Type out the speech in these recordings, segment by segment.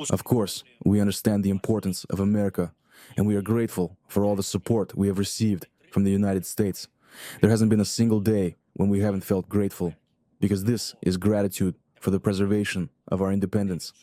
Of course, we understand the importance of America, and we are grateful for all the support we have received from the United States. There hasn't been a single day when we haven't felt grateful, because this is gratitude for the preservation of our independence.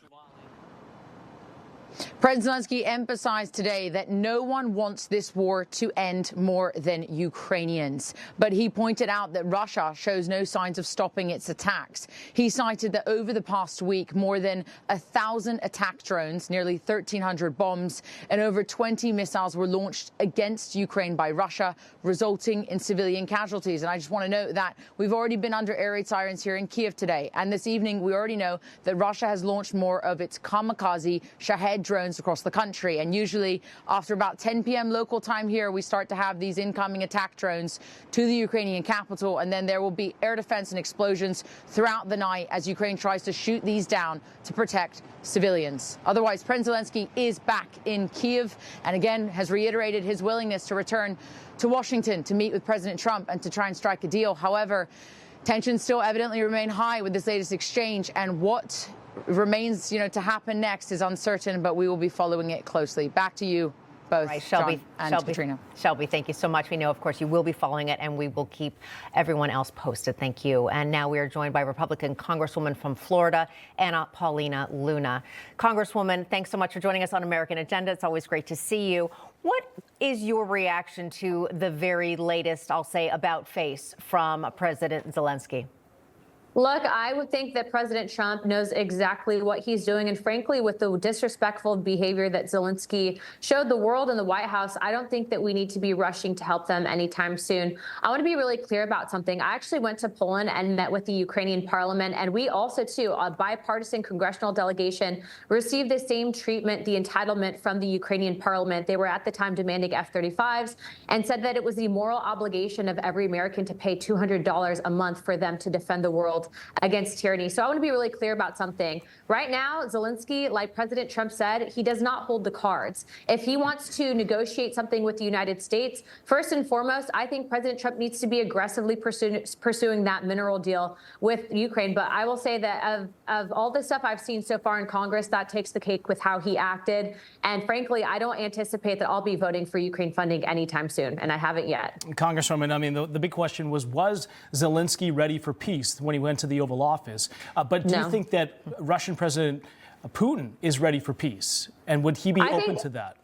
President Zelenskyy emphasized today that no one wants this war to end more than Ukrainians. But he pointed out that Russia shows no signs of stopping its attacks. He cited that over the past week, more than 1,000 attack drones, nearly 1,300 bombs, and over 20 missiles were launched against Ukraine by Russia, resulting in civilian casualties. And I just want to note that we've already been under air raid sirens here in Kyiv today. And this evening, we already know that Russia has launched more of its kamikaze Shahed drones across the country. And usually after about 10 p.m. local time here, we start to have these incoming attack drones to the Ukrainian capital. And then there will be air defense and explosions throughout the night as Ukraine tries to shoot these down to protect civilians. Otherwise, President Zelenskyy is back in Kyiv and again has reiterated his willingness to return to Washington to meet with President Trump and to try and strike a deal. However, tensions still evidently remain high with this latest exchange, and what remains, to happen next is uncertain, but we will be following it closely. Back to you both, right, Shelby and Katrina. Shelby, thank you so much. We know, of course, you will be following it, and we will keep everyone else posted. Thank you. And now we are joined by Republican Congresswoman from Florida, Paulina Luna. Congresswoman, thanks so much for joining us on American Agenda. It's always great to see you. What is your reaction to the very latest, I'll say, about face from President Zelenskyy? Look, I would think that President Trump knows exactly what he's doing. And frankly, with the disrespectful behavior that Zelenskyy showed the world and the White House, I don't think that we need to be rushing to help them anytime soon. I want to be really clear about something. I actually went to Poland and met with the Ukrainian parliament. And we also, too, a bipartisan congressional delegation, received the same treatment, the entitlement from the Ukrainian parliament. They were at the time demanding F-35s and said that it was the moral obligation of every American to pay $200 a month for them to defend the world against tyranny. So I want to be really clear about something. Right now, Zelenskyy, like President Trump said, he does not hold the cards. If he wants to negotiate something with the United States, first and foremost, I think President Trump needs to be aggressively pursuing that mineral deal with Ukraine. But I will say that of all the stuff I've seen so far in Congress, that takes the cake with how he acted. And frankly, I don't anticipate that I'll be voting for Ukraine funding anytime soon, and I haven't yet. Congresswoman, I mean, the big question was Zelenskyy ready for peace when he went to the Oval Office? But do you think that Russian President Putin is ready for peace? And would he be open to that?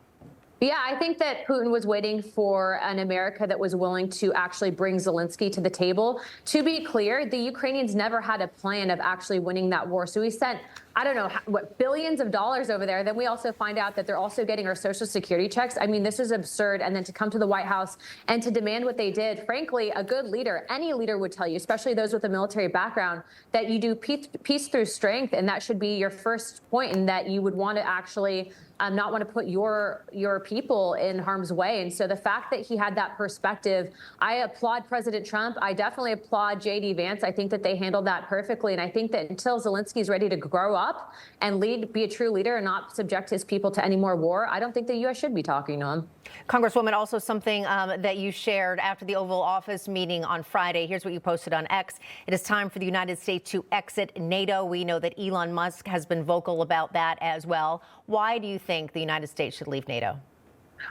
Yeah, I think that Putin was waiting for an America that was willing to actually bring Zelenskyy to the table. To be clear, the Ukrainians never had a plan of actually winning that war. So we sent, I don't know, what, billions of dollars over there. Then we also find out that they're also getting our Social Security checks. I mean, this is absurd. And then to come to the White House and to demand what they did, frankly, a good leader, any leader would tell you, especially those with a military background, that you do peace through strength. And that should be your first point, and that you would want to actually not want to put your people in harm's way. And so the fact that he had that perspective, I applaud President Trump. I definitely applaud J.D. Vance. I think that they handled that perfectly. And I think that until Zelenskyy is ready to grow up and be a true leader and not subject his people to any more war, I don't think the U.S. should be talking to him. Congresswoman, also something that you shared after the Oval Office meeting on Friday. Here's what you posted on X. It is time for the United States to exit NATO. We know that Elon Musk has been vocal about that as well. Why do you think the United States should leave NATO?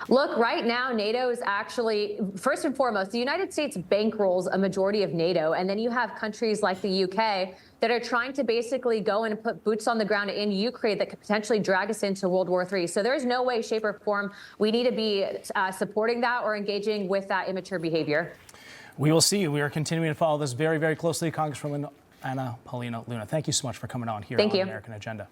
Look, right now, NATO is actually, first and foremost, the United States bankrolls a majority of NATO. And then you have countries like the UK that are trying to basically go and put boots on the ground in Ukraine that could potentially drag us into World War III. So there's no way, shape, or form we need to be supporting that or engaging with that immature behavior. We will see. We are continuing to follow this very, very closely. Congresswoman Paulina Luna, thank you so much for coming on here on American Agenda.